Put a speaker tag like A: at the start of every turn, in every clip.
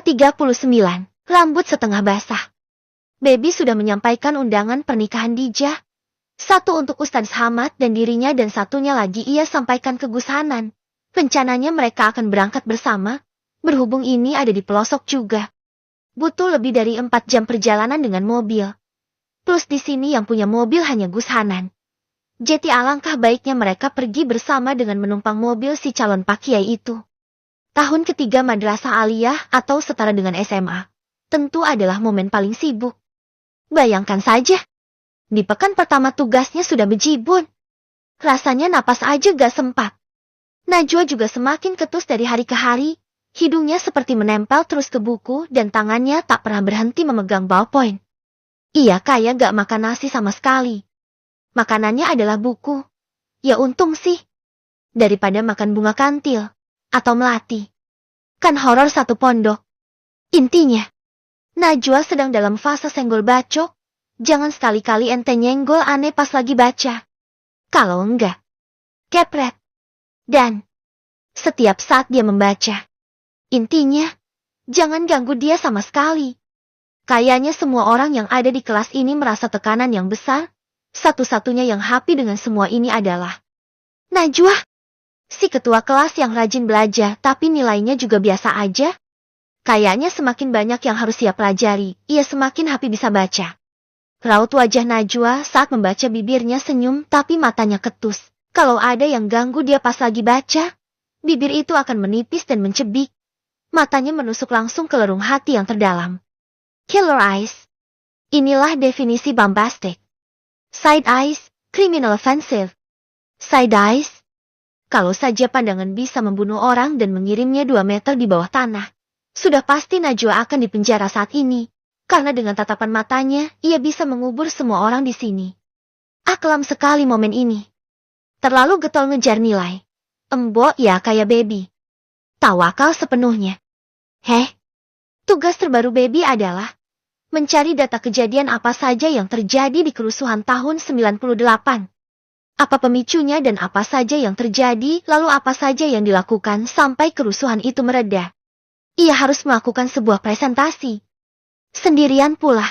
A: Ke-39, rambut setengah basah. Baby sudah menyampaikan undangan pernikahan Dija. Satu untuk Ustadz Hamad dan dirinya dan satunya lagi ia sampaikan ke Gus Hanan. Rencananya mereka akan berangkat bersama, berhubung ini ada di pelosok juga. Butuh lebih dari 4 jam perjalanan dengan mobil. Plus di sini yang punya mobil hanya Gus Hanan. Jadi alangkah baiknya mereka pergi bersama dengan menumpang mobil si calon pak kiai itu. Tahun ketiga madrasah aliyah atau setara dengan SMA, tentu adalah momen paling sibuk. Bayangkan saja, di pekan pertama tugasnya sudah bejibun. Rasanya napas aja gak sempat. Najwa juga semakin ketus dari hari ke hari, hidungnya seperti menempel terus ke buku dan tangannya tak pernah berhenti memegang ballpoint. Ia kayak gak makan nasi sama sekali. Makanannya adalah buku. Ya untung sih. Daripada makan bunga kantil. Atau melati. Kan horor satu pondok. Intinya, Najwa sedang dalam fase senggol bacok. Jangan sekali-kali ente nyenggol aneh pas lagi baca. Kalau enggak, kepret. Dan, setiap saat dia membaca. Intinya, jangan ganggu dia sama sekali. Kayaknya semua orang yang ada di kelas ini merasa tekanan yang besar. Satu-satunya yang happy dengan semua ini adalah Najwa. Si ketua kelas yang rajin belajar tapi nilainya juga biasa aja. Kayaknya semakin banyak yang harus ia pelajari, ia semakin happy bisa baca. Raut wajah Najwa saat membaca bibirnya senyum tapi matanya ketus. Kalau ada yang ganggu dia pas lagi baca, bibir itu akan menipis dan mencebik. Matanya menusuk langsung ke relung hati yang terdalam. Killer eyes. Inilah definisi bombastic. Side eyes, criminal offensive. Side eyes. Kalau saja pandangan bisa membunuh orang dan mengirimnya 2 meter di bawah tanah, sudah pasti Najwa akan dipenjara saat ini. Karena dengan tatapan matanya, ia bisa mengubur semua orang di sini. Kelam sekali momen ini. Terlalu getol ngejar nilai. Embok ya kayak baby. Tawakal sepenuhnya. Tugas terbaru baby adalah mencari data kejadian apa saja yang terjadi di kerusuhan tahun 98. Apa pemicunya dan apa saja yang terjadi, lalu apa saja yang dilakukan sampai kerusuhan itu mereda. Ia harus melakukan sebuah presentasi. Sendirian pula.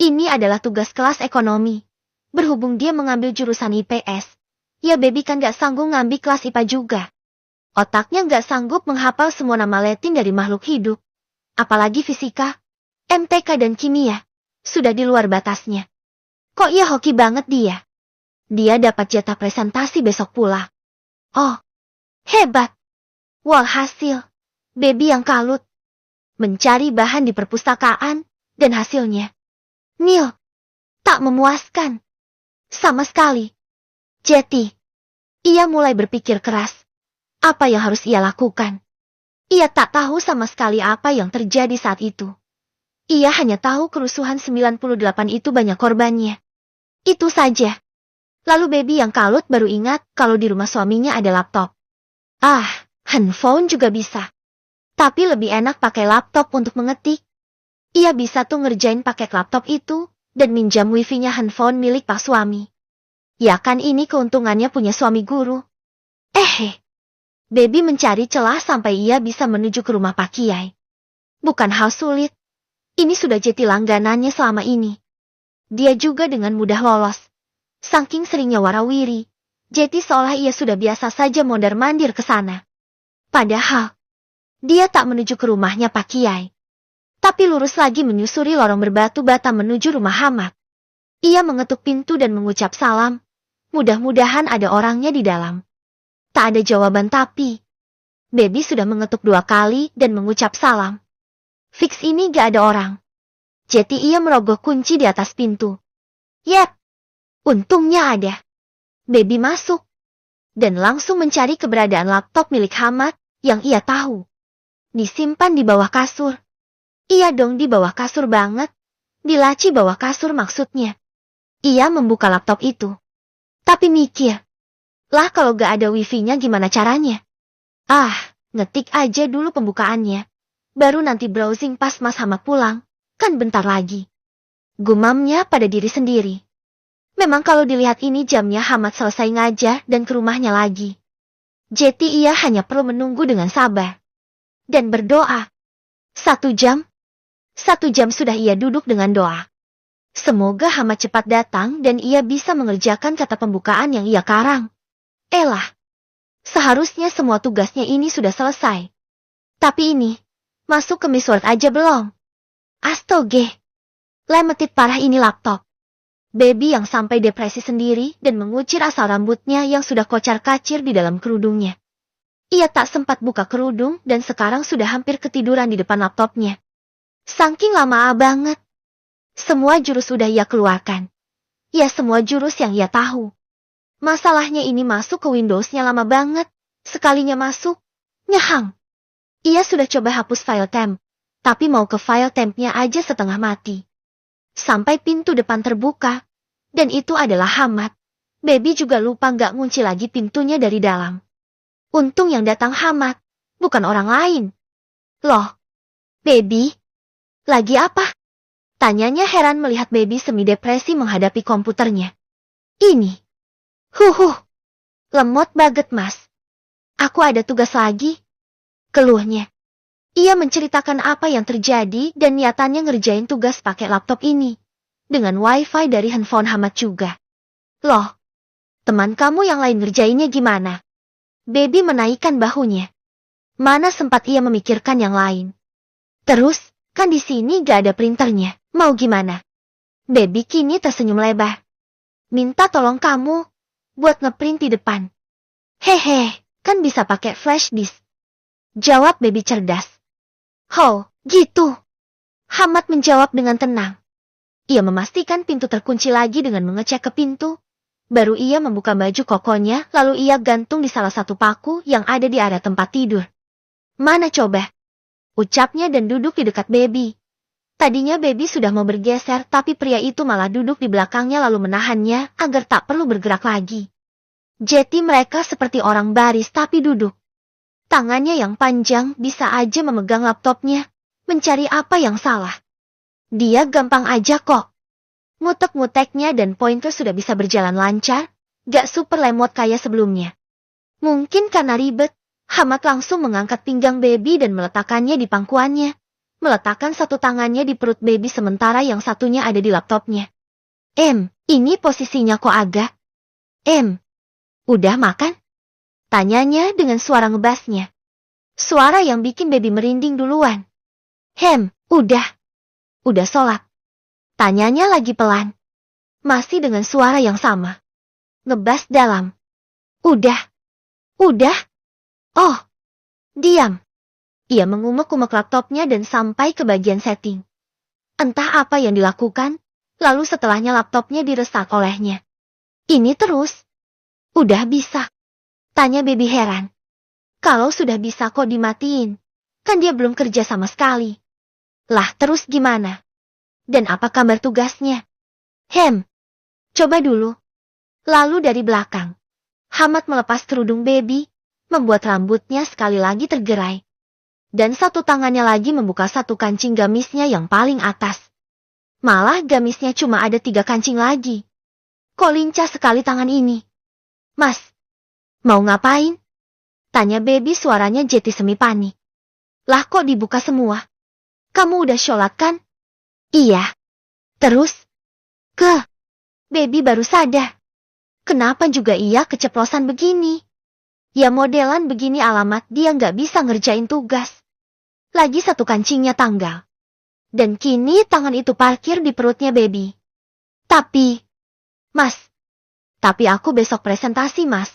A: Ini adalah tugas kelas ekonomi. Berhubung dia mengambil jurusan IPS. Ya baby kan gak sanggup ngambil kelas IPA juga. Otaknya gak sanggup menghafal semua nama Latin dari makhluk hidup. Apalagi fisika, MTK dan kimia. Sudah di luar batasnya. Kok ia hoki banget dia? Dia dapat jatah presentasi besok pula. Oh, hebat. Walhasil, baby yang kalut. Mencari bahan di perpustakaan, dan hasilnya nil. Tak memuaskan. Sama sekali. Jadi, ia mulai berpikir keras. Apa yang harus ia lakukan? Ia tak tahu sama sekali apa yang terjadi saat itu. Ia hanya tahu kerusuhan 98 itu banyak korbannya. Itu saja. Lalu baby yang kalut baru ingat kalau di rumah suaminya ada laptop. Handphone juga bisa. Tapi lebih enak pakai laptop untuk mengetik. Ia bisa tuh ngerjain pakai laptop itu, dan minjam wifi-nya handphone milik pak suami. Ya kan ini keuntungannya punya suami guru. Baby mencari celah sampai ia bisa menuju ke rumah pak kiai. Bukan hal sulit. Ini sudah jadi langganannya selama ini. Dia juga dengan mudah lolos. Saking seringnya warawiri, jadi seolah ia sudah biasa saja mondar-mandir ke sana. Padahal, dia tak menuju ke rumahnya Pak Kiai. Tapi lurus lagi menyusuri lorong berbatu bata menuju rumah Hamad. Ia mengetuk pintu dan mengucap salam. Mudah-mudahan ada orangnya di dalam. Tak ada jawaban tapi, baby sudah mengetuk 2 kali dan mengucap salam. Fix ini gak ada orang. Jadi ia merogoh kunci di atas pintu. Yep. Untungnya ada. Baby masuk. Dan langsung mencari keberadaan laptop milik Hamad yang ia tahu. Disimpan di bawah kasur. Iya dong di bawah kasur banget. Di laci bawah kasur maksudnya. Ia membuka laptop itu. Tapi mikir. Lah kalau gak ada wifi-nya gimana caranya? Ngetik aja dulu pembukaannya. Baru nanti browsing pas Mas Hamad pulang. Kan bentar lagi. Gumamnya pada diri sendiri. Memang kalau dilihat ini jamnya Hamad selesai ngajar dan ke rumahnya lagi. Jadi ia hanya perlu menunggu dengan sabar. Dan berdoa. 1 jam? 1 jam sudah ia duduk dengan doa. Semoga Hama cepat datang dan ia bisa mengerjakan kata pembukaan yang ia karang. Elah, seharusnya semua tugasnya ini sudah selesai. Tapi ini, masuk ke Miss World aja belum? Astoge. Lemetit parah ini laptop. Baby yang sampai depresi sendiri dan mengucir asal rambutnya yang sudah kocar-kacir di dalam kerudungnya. Ia tak sempat buka kerudung dan sekarang sudah hampir ketiduran di depan laptopnya. Saking lama banget. Semua jurus sudah ia keluarkan. Ya semua jurus yang ia tahu. Masalahnya ini masuk ke Windows-nya lama banget. Sekalinya masuk, nyahang. Ia sudah coba hapus file temp. Tapi mau ke file tempnya aja setengah mati. Sampai pintu depan terbuka. Dan itu adalah Hamad. Baby juga lupa nggak ngunci lagi pintunya dari dalam. Untung yang datang Hamad, bukan orang lain. Loh, Baby, lagi apa? Tanyanya heran melihat Baby semi-depresi menghadapi komputernya. Ini. Lemot banget mas. Aku ada tugas lagi. Keluhnya. Ia menceritakan apa yang terjadi dan niatannya ngerjain tugas pakai laptop ini. Dengan wifi dari handphone Hamad juga. Loh, teman kamu yang lain ngerjainnya gimana? Baby menaikkan bahunya. Mana sempat ia memikirkan yang lain. Terus, kan di sini gak ada printernya. Mau gimana? Baby kini tersenyum lebar. Minta tolong kamu buat ngeprint di depan. Hehe, kan bisa pakai flash disk. Jawab Baby cerdas. Oh, gitu. Hamad menjawab dengan tenang. Ia memastikan pintu terkunci lagi dengan mengecek ke pintu. Baru ia membuka baju kokonya, lalu ia gantung di salah satu paku yang ada di area tempat tidur. Mana coba? Ucapnya dan duduk di dekat Baby. Tadinya Baby sudah mau bergeser, tapi pria itu malah duduk di belakangnya lalu menahannya agar tak perlu bergerak lagi. Jadi mereka seperti orang baris tapi duduk. Tangannya yang panjang bisa aja memegang laptopnya, mencari apa yang salah. Dia gampang aja kok. Ngutek-nguteknya dan pointer sudah bisa berjalan lancar, gak super lemot kayak sebelumnya. Mungkin karena ribet, Hamad langsung mengangkat pinggang Baby dan meletakkannya di pangkuannya. Meletakkan satu tangannya di perut Baby sementara yang satunya ada di laptopnya. Ini posisinya kok agak. Udah makan? Tanyanya dengan suara ngebasnya. Suara yang bikin Baby merinding duluan. Udah. Udah sholat. Tanyanya lagi pelan. Masih dengan suara yang sama. Ngebas dalam. Udah. Oh. Diam. Ia mengumek-umek laptopnya dan sampai ke bagian setting. Entah apa yang dilakukan, lalu setelahnya laptopnya diresak olehnya. Ini terus. Udah bisa. Tanya Baby heran. Kalau sudah bisa kok dimatiin. Kan dia belum kerja sama sekali. Lah terus gimana? Dan apa kabar tugasnya? Coba dulu. Lalu dari belakang. Hamad melepas kerudung Baby, membuat rambutnya sekali lagi tergerai. Dan satu tangannya lagi membuka satu kancing gamisnya yang paling atas. Malah gamisnya cuma ada 3 kancing lagi. Kok lincah sekali tangan ini? Mas, mau ngapain? Tanya Baby suaranya jeti semi panik. Lah kok dibuka semua? Kamu udah sholat kan? Iya. Terus? Baby baru sadar. Kenapa juga ia keceplosan begini? Ya modelan begini alamat dia nggak bisa ngerjain tugas. Lagi satu kancingnya tanggal. Dan kini tangan itu parkir di perutnya Baby. Tapi aku besok presentasi mas.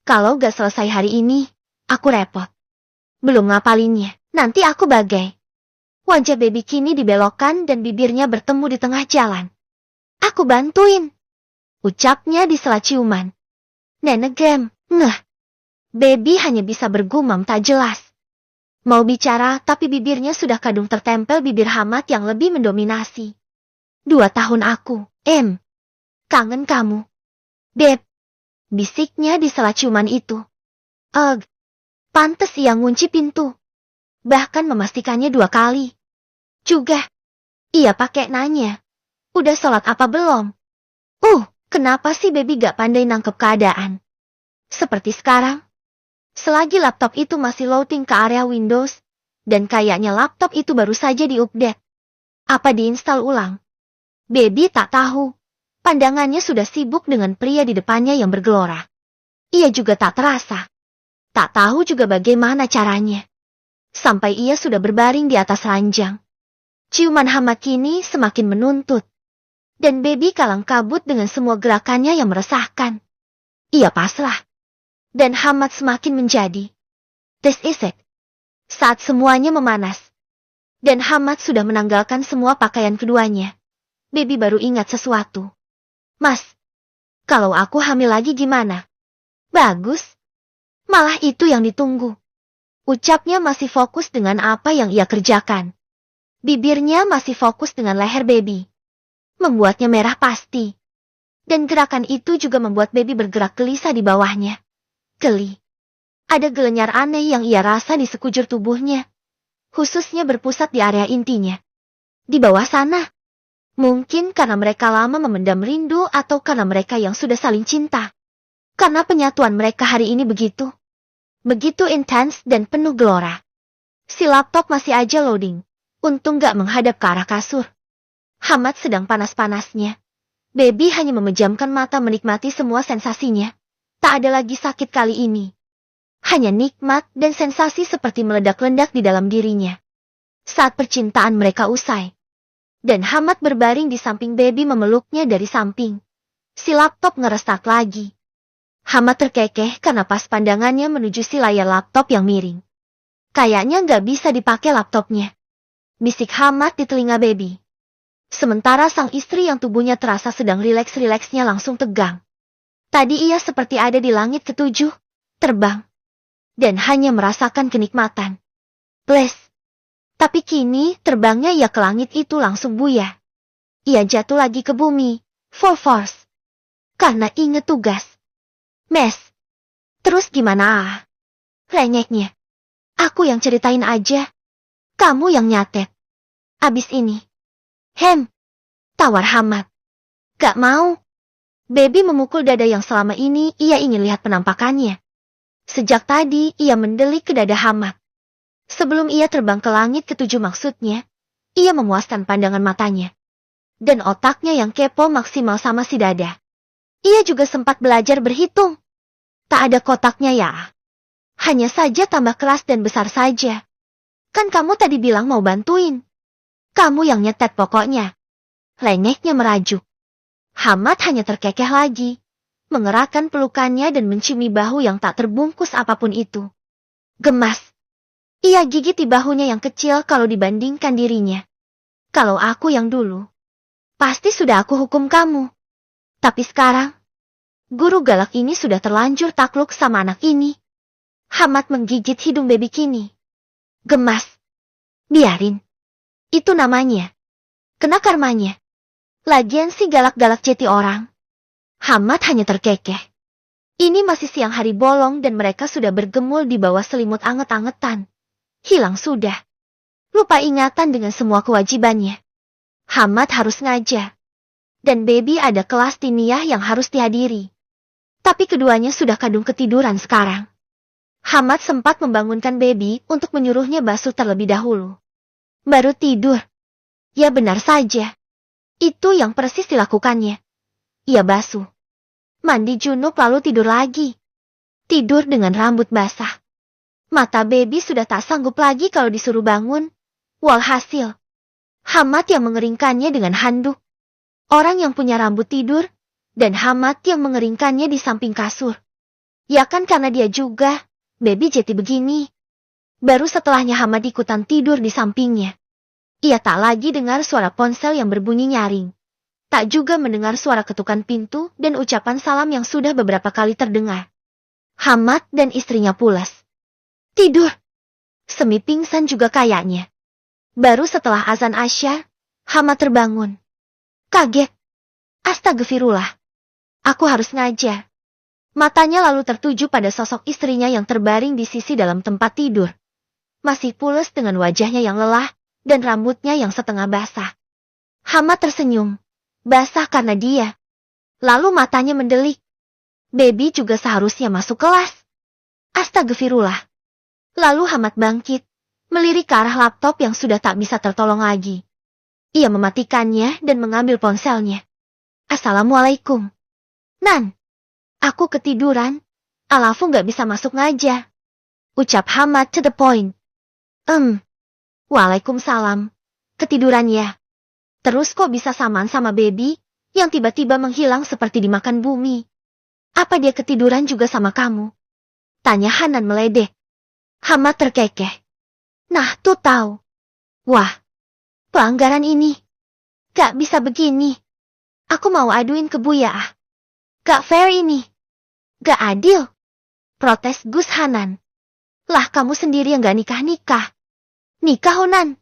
A: Kalau gak selesai hari ini, aku repot. Belum ngapalinnya, nanti aku bagai. Wajah Baby kini dibelokkan dan bibirnya bertemu di tengah jalan. Aku bantuin. Ucapnya di sela ciuman. Nenegem, Baby hanya bisa bergumam tak jelas. Mau bicara tapi bibirnya sudah kadung tertempel bibir Hamad yang lebih mendominasi. 2 tahun aku, kangen kamu. Beb, bisiknya di sela ciuman itu. Pantes ia ngunci pintu. Bahkan memastikannya 2 kali. Juga, ia pakai nanya. Udah sholat apa belum? Kenapa sih Baby gak pandai nangkep keadaan? Seperti sekarang. Selagi laptop itu masih loading ke area Windows, Dan kayaknya laptop itu baru saja diupdate. Apa diinstal ulang? Baby tak tahu. Pandangannya sudah sibuk dengan pria di depannya yang bergelora. Ia juga tak terasa. Tak tahu juga bagaimana caranya. Sampai ia sudah berbaring di atas ranjang. Ciuman Hamad kini semakin menuntut. Dan Baby kalang kabut dengan semua gerakannya yang meresahkan. Ia pasrah. Dan Hamad semakin menjadi. This is it. Saat semuanya memanas. Dan Hamad sudah menanggalkan semua pakaian keduanya. Baby baru ingat sesuatu. Mas, kalau aku hamil lagi gimana? Bagus. Malah itu yang ditunggu. Ucapnya masih fokus dengan apa yang ia kerjakan. Bibirnya masih fokus dengan leher Baby. Membuatnya merah pasti. Dan gerakan itu juga membuat Baby bergerak gelisah di bawahnya. Geli. Ada gelenyar aneh yang ia rasa di sekujur tubuhnya. Khususnya berpusat di area intinya. Di bawah sana. Mungkin karena mereka lama memendam rindu atau karena mereka yang sudah saling cinta. Karena penyatuan mereka hari ini begitu. Begitu intens dan penuh gelora. Si laptop masih aja loading. Untung gak menghadap ke arah kasur. Hamad sedang panas-panasnya. Baby hanya memejamkan mata menikmati semua sensasinya. Tak ada lagi sakit kali ini. Hanya nikmat dan sensasi seperti meledak-ledak di dalam dirinya. Saat percintaan mereka usai. Dan Hamad berbaring di samping Baby memeluknya dari samping. Si laptop ngerestak lagi. Hamad terkekeh karena pas pandangannya menuju si layar laptop yang miring. Kayaknya gak bisa dipakai laptopnya. Bisik Hamad di telinga Baby. Sementara sang istri yang tubuhnya terasa sedang rileks-rileksnya langsung tegang. Tadi ia seperti ada di langit ketujuh, terbang. Dan hanya merasakan kenikmatan. Bless. Tapi kini terbangnya ia ke langit itu langsung buyah. Ia jatuh lagi ke bumi, full force. Karena inget tugas. Mes. Terus gimana? Renyeknya. Aku yang ceritain aja. Kamu yang nyatet. Abis ini. Tawar Hamad. Gak mau. Baby memukul dada yang selama ini ia ingin lihat penampakannya. Sejak tadi ia mendelik ke dada Hamad. Sebelum ia terbang ke langit ketujuh maksudnya, ia memuaskan pandangan matanya. Dan otaknya yang kepo maksimal sama si dada. Ia juga sempat belajar berhitung. Tak ada kotaknya ya. Hanya saja tambah keras dan besar saja. Kan kamu tadi bilang mau bantuin. Kamu yang nyetet pokoknya. Lengeknya merajuk. Hamad hanya terkekeh lagi. Mengerahkan pelukannya dan menciumi bahu yang tak terbungkus apapun itu. Gemas. Ia gigit di bahunya yang kecil kalau dibandingkan dirinya. Kalau aku yang dulu, pasti sudah aku hukum kamu. Tapi sekarang, guru galak ini sudah terlanjur takluk sama anak ini. Hamad menggigit hidung Baby kini. Gemas. Biarin. Itu namanya. Kena karmanya. Lagian si galak-galak jeti orang. Hamad hanya terkekeh. Ini masih siang hari bolong dan mereka sudah bergemul di bawah selimut anget-angetan. Hilang sudah. Lupa ingatan dengan semua kewajibannya. Hamad harus ngajar. Dan Baby ada kelas tiniyah yang harus dihadiri. Tapi keduanya sudah kadung ketiduran sekarang. Hamad sempat membangunkan Baby untuk menyuruhnya basuh terlebih dahulu. Baru tidur. Ya benar saja. Itu yang persis dilakukannya. Ia basuh. Mandi junub lalu tidur lagi. Tidur dengan rambut basah. Mata Baby sudah tak sanggup lagi kalau disuruh bangun. Walhasil, Hamad yang mengeringkannya dengan handuk. Orang yang punya rambut tidur, dan Hamad yang mengeringkannya di samping kasur. Ya kan karena dia juga, Baby jeti begini. Baru setelahnya Hamad ikutan tidur di sampingnya. Ia tak lagi dengar suara ponsel yang berbunyi nyaring. Tak juga mendengar suara ketukan pintu dan ucapan salam yang sudah beberapa kali terdengar. Hamad dan istrinya pulas. Tidur. Semi pingsan juga kayaknya. Baru setelah azan Asya, Hamad terbangun. Kaget. Astagfirullah. Aku harus ngajar. Matanya lalu tertuju pada sosok istrinya yang terbaring di sisi dalam tempat tidur. Masih pules dengan wajahnya yang lelah dan rambutnya yang setengah basah. Hamad tersenyum. Basah karena dia. Lalu matanya mendelik. Baby juga seharusnya masuk kelas. Astagfirullah. Lalu Hamad bangkit, melirik ke arah laptop yang sudah tak bisa tertolong lagi. Ia mematikannya dan mengambil ponselnya. Assalamualaikum. Nan, aku ketiduran. Alafu nggak bisa masuk ngaja. Ucap Hamad to the point. Waalaikumsalam. Ketiduran ya. Terus kok bisa samaan sama baby, yang tiba-tiba menghilang seperti dimakan bumi? Apa dia ketiduran juga sama kamu? Tanya Hanan meledek. Hamad terkekeh. Nah tuh tahu. Wah, pelanggaran ini. Gak bisa begini. Aku mau aduin ke Buya ah. Gak fair ini. Gak adil. Protes Gus Hanan. Lah kamu sendiri yang gak nikah-nikah. Nikah Honan.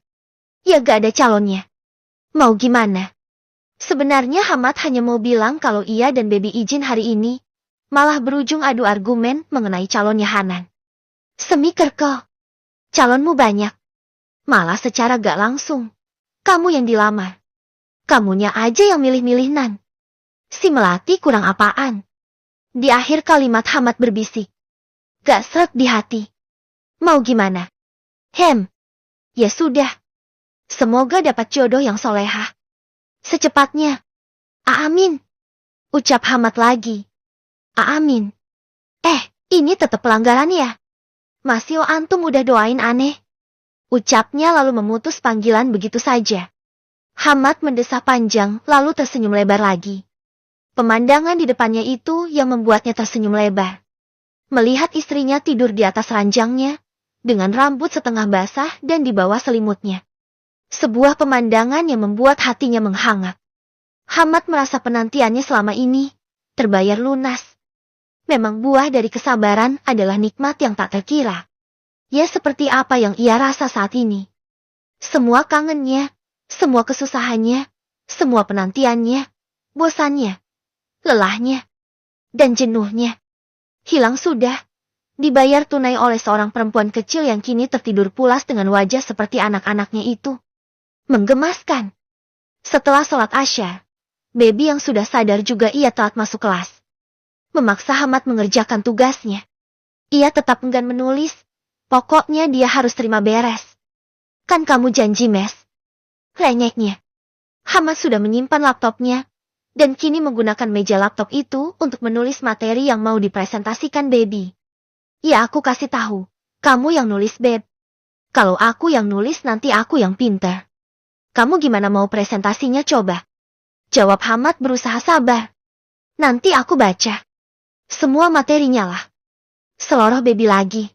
A: Ya gak ada calonnya. Mau gimana? Sebenarnya Hamad hanya mau bilang kalau ia dan baby izin hari ini. Malah berujung adu argumen mengenai calonnya Hanan. Semikir kok. Calonmu banyak. Malah secara gak langsung. Kamu yang dilamar. Kamunya aja yang milih-milih Nan. Si Melati kurang apaan? Di akhir kalimat Hamad berbisik. Gak sreg di hati. Mau gimana? Ya sudah. Semoga dapat jodoh yang solehah. Secepatnya. Amin. Ucap Hamad lagi. Amin. Ini tetap pelanggaran ya? Masih antum udah doain aneh. Ucapnya lalu memutus panggilan begitu saja. Hamad mendesah panjang lalu tersenyum lebar lagi. Pemandangan di depannya itu yang membuatnya tersenyum lebar. Melihat istrinya tidur di atas ranjangnya, dengan rambut setengah basah dan di bawah selimutnya. Sebuah pemandangan yang membuat hatinya menghangat. Hamad merasa penantiannya selama ini terbayar lunas. Memang buah dari kesabaran adalah nikmat yang tak terkira. Ya seperti apa yang ia rasa saat ini. Semua kangennya, semua kesusahannya, semua penantiannya, bosannya, lelahnya, dan jenuhnya. Hilang sudah. Dibayar tunai oleh seorang perempuan kecil yang kini tertidur pulas dengan wajah seperti anak-anaknya itu. Menggemaskan. Setelah sholat Asya, baby yang sudah sadar juga ia telat masuk kelas. Memaksa Hamad mengerjakan tugasnya. Ia tetap enggan menulis. Pokoknya dia harus terima beres. Kan kamu janji mes. Renyeknya. Hamad sudah menyimpan laptopnya. Dan kini menggunakan meja laptop itu untuk menulis materi yang mau dipresentasikan baby. Ya aku kasih tahu. Kamu yang nulis beb. Kalau aku yang nulis nanti aku yang pinter. Kamu gimana mau presentasinya coba? Jawab Hamad berusaha sabar. Nanti aku baca. Semua materinya lah. Seloroh baby lagi.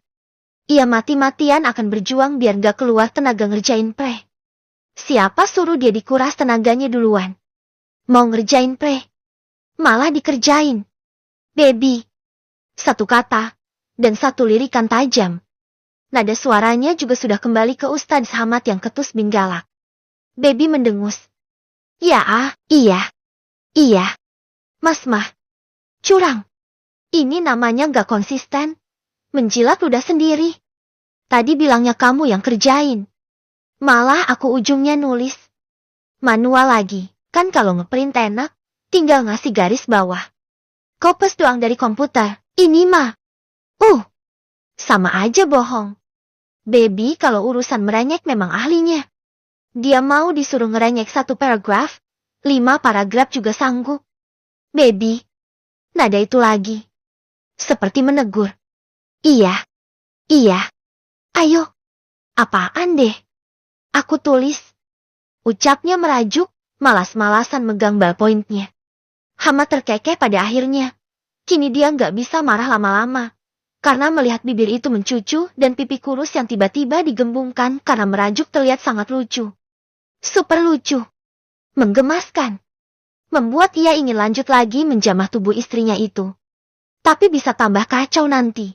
A: Ia mati-matian akan berjuang biar gak keluar tenaga ngerjain pre. Siapa suruh dia dikuras tenaganya duluan? Mau ngerjain pre. Malah dikerjain. Baby. Satu kata. Dan satu lirikan tajam. Nada suaranya juga sudah kembali ke Ustadz Hamad yang ketus bin galak. Baby mendengus. Ya iya. Iya. Mas mah. Curang. Ini namanya gak konsisten. Menjilat udah sendiri. Tadi bilangnya kamu yang kerjain. Malah aku ujungnya nulis. Manual lagi. Kan kalau ngeprint enak. Tinggal ngasih garis bawah. Kopes doang dari komputer. Ini mah. Sama aja bohong. Baby kalau urusan merenyek memang ahlinya. Dia mau disuruh ngerenyek 1 paragraf. 5 paragraf juga sanggup. Baby. Nada itu lagi. Seperti menegur. Iya. Ayo. Apaan deh? Aku tulis. Ucapnya merajuk, malas-malasan megang ballpointnya. Hamad terkekeh pada akhirnya. Kini dia nggak bisa marah lama-lama. Karena melihat bibir itu mencucu dan pipi kurus yang tiba-tiba digembungkan karena merajuk terlihat sangat lucu. Super lucu. Menggemaskan. Membuat ia ingin lanjut lagi menjamah tubuh istrinya itu. Tapi bisa tambah kacau nanti.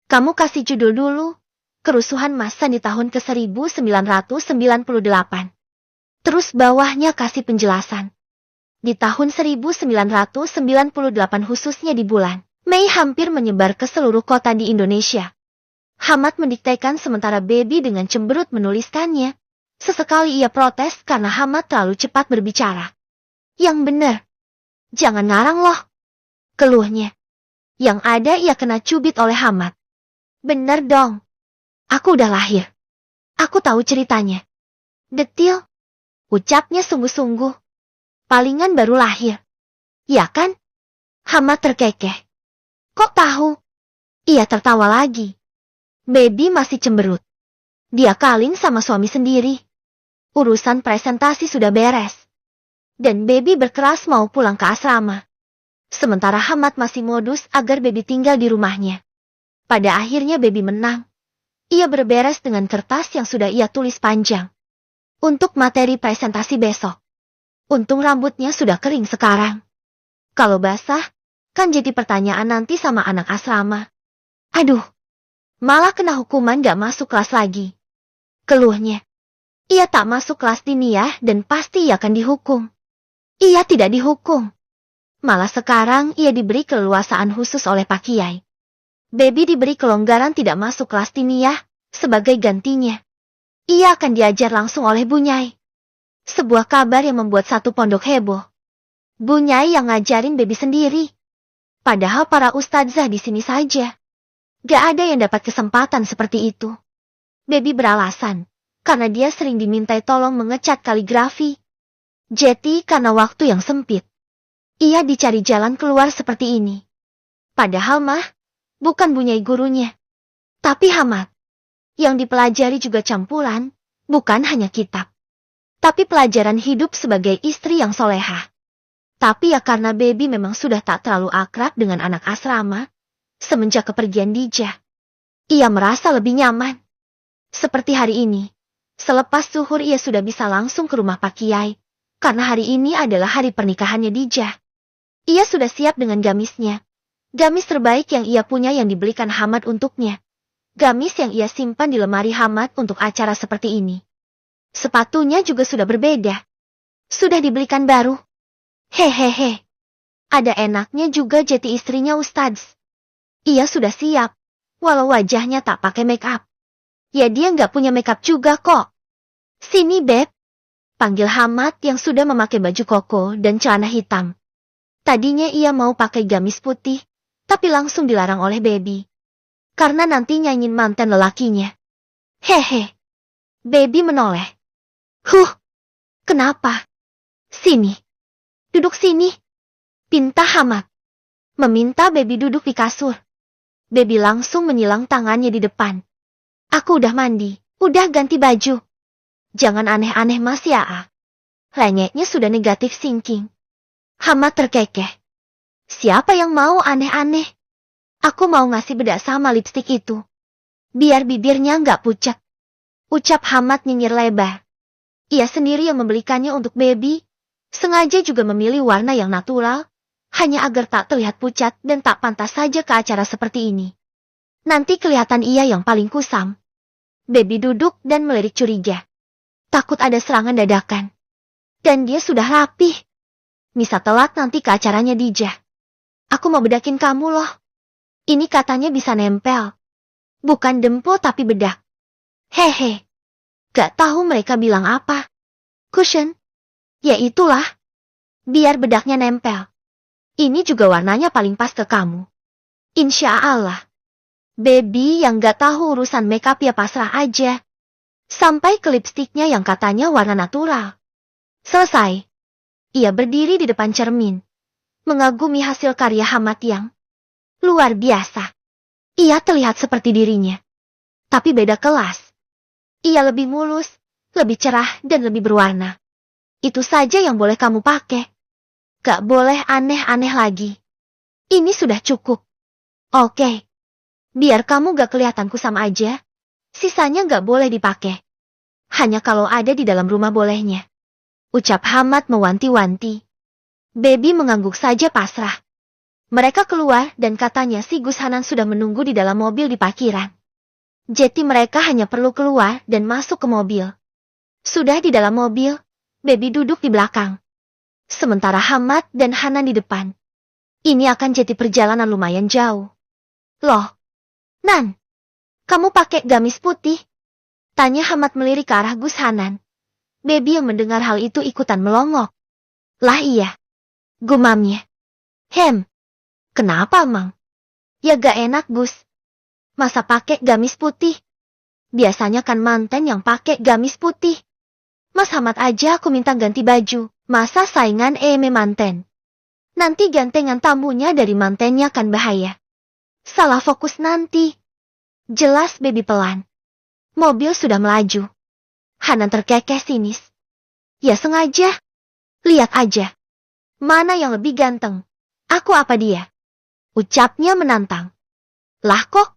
A: Kamu kasih judul dulu. Kerusuhan massa di tahun ke-1998. Terus bawahnya kasih penjelasan. Di tahun 1998 khususnya di bulan Mei hampir menyebar ke seluruh kota di Indonesia. Hamad mendiktekan sementara baby dengan cemberut menuliskannya. Sesekali ia protes karena Hamad terlalu cepat berbicara. Yang bener. Jangan ngarang loh. Keluhnya. Yang ada ia kena cubit oleh Hamad. Bener dong. Aku udah lahir. Aku tahu ceritanya. Detil. Ucapnya sungguh-sungguh. Palingan baru lahir. Ya kan? Hamad terkekeh. Kok tahu? Ia tertawa lagi. Baby masih cemberut. Dia kawin sama suami sendiri. Urusan presentasi sudah beres. Dan Baby berkeras mau pulang ke asrama. Sementara Hamad masih modus agar Baby tinggal di rumahnya. Pada akhirnya Baby menang. Ia berberes dengan kertas yang sudah ia tulis panjang. Untuk materi presentasi besok. Untung rambutnya sudah kering sekarang. Kalau basah, kan jadi pertanyaan nanti sama anak asrama. Aduh, malah kena hukuman gak masuk kelas lagi. Keluhnya. Ia tak masuk kelas diniyah dan pasti ia akan dihukum. Ia tidak dihukum. Malah sekarang ia diberi keleluasaan khusus oleh Pak Kiai. Baby diberi kelonggaran tidak masuk kelas diniyah sebagai gantinya. Ia akan diajar langsung oleh Bunyai. Sebuah kabar yang membuat satu pondok heboh. Bunyai yang ngajarin Baby sendiri. Padahal para ustadzah di sini saja. Gak ada yang dapat kesempatan seperti itu. Baby beralasan, karena dia sering dimintai tolong mengecat kaligrafi. Jadi karena waktu yang sempit. Ia dicari jalan keluar seperti ini. Padahal mah, bukan Bunyai gurunya. Tapi Hamad. Yang dipelajari juga campuran, bukan hanya kitab. Tapi pelajaran hidup sebagai istri yang solehah. Tapi ya karena Baby memang sudah tak terlalu akrab dengan anak asrama, semenjak kepergian Dijah. Ia merasa lebih nyaman. Seperti hari ini, selepas zuhur ia sudah bisa langsung ke rumah Pak Kiai, karena hari ini adalah hari pernikahannya Dijah. Ia sudah siap dengan gamisnya. Gamis terbaik yang ia punya yang dibelikan Hamad untuknya. Gamis yang ia simpan di lemari Hamad untuk acara seperti ini. Sepatunya juga sudah berbeda. Sudah dibelikan baru. Hehehe. Ada enaknya juga jadi istrinya Ustadz. Ia sudah siap, walau wajahnya tak pakai make up. Ya dia nggak punya make up juga kok. Sini Beb. Panggil Hamad yang sudah memakai baju koko dan celana hitam. Tadinya ia mau pakai gamis putih, tapi langsung dilarang oleh Baby. Karena nanti nyanyiin mantan lelakinya. Hehe. Baby menoleh. Kenapa? Sini. Duduk sini. Pinta Hamad. Meminta Baby duduk di kasur. Baby langsung menyilang tangannya di depan. Aku udah mandi, udah ganti baju. Jangan aneh-aneh Mas ya. Lengeknya sudah negatif thinking. Hamad terkekeh. Siapa yang mau aneh-aneh? Aku mau ngasih bedak sama lipstik itu. Biar bibirnya nggak pucat. Ucap Hamad nyinyir lebar. Ia sendiri yang membelikannya untuk Baby. Sengaja juga memilih warna yang natural. Hanya agar tak terlihat pucat dan tak pantas saja ke acara seperti ini. Nanti kelihatan ia yang paling kusam. Baby duduk dan melirik curiga. Takut ada serangan dadakan. Dan dia sudah rapih. Bisa telat nanti ke acaranya Dijah. Aku mau bedakin kamu loh. Ini katanya bisa nempel. Bukan dempo tapi bedak. Hehe. Gak tahu mereka bilang apa. Cushion. Ya itulah. Biar bedaknya nempel. Ini juga warnanya paling pas ke kamu. Insya Allah. Baby yang gak tahu urusan makeup ya pasrah aja. Sampai ke lipstiknya yang katanya warna natural. Selesai. Ia berdiri di depan cermin. Mengagumi hasil karya Hamad yang luar biasa. Ia terlihat seperti dirinya. Tapi beda kelas. Ia lebih mulus, lebih cerah dan lebih berwarna. Itu saja yang boleh kamu pakai. Gak boleh aneh-aneh lagi. Ini sudah cukup. Oke. Biar kamu gak kelihatan kusam aja. Sisanya gak boleh dipakai. Hanya kalau ada di dalam rumah bolehnya. Ucap Hamad mewanti-wanti. Baby mengangguk saja pasrah. Mereka keluar dan katanya si Gus Hanan sudah menunggu di dalam mobil di parkiran. Jadi mereka hanya perlu keluar dan masuk ke mobil. Sudah di dalam mobil, Baby duduk di belakang. Sementara Hamad dan Hanan di depan. Ini akan jadi perjalanan lumayan jauh. Loh, Nan, kamu pakai gamis putih? Tanya Hamad melirik ke arah Gus Hanan. Baby yang mendengar hal itu ikutan melongok. Lah iya, gumamnya. Kenapa Mang? Ya gak enak Gus. Masa pakai gamis putih? Biasanya kan manten yang pakai gamis putih. Mas Hamad aja aku minta ganti baju. Masa saingan manten? Nanti gantengan tamunya dari mantennya kan bahaya. Salah fokus nanti. Jelas baby pelan. Mobil sudah melaju. Hanan terkekeh sinis. Ya sengaja. Lihat aja. Mana yang lebih ganteng? Aku apa dia? Ucapnya menantang. Lah kok,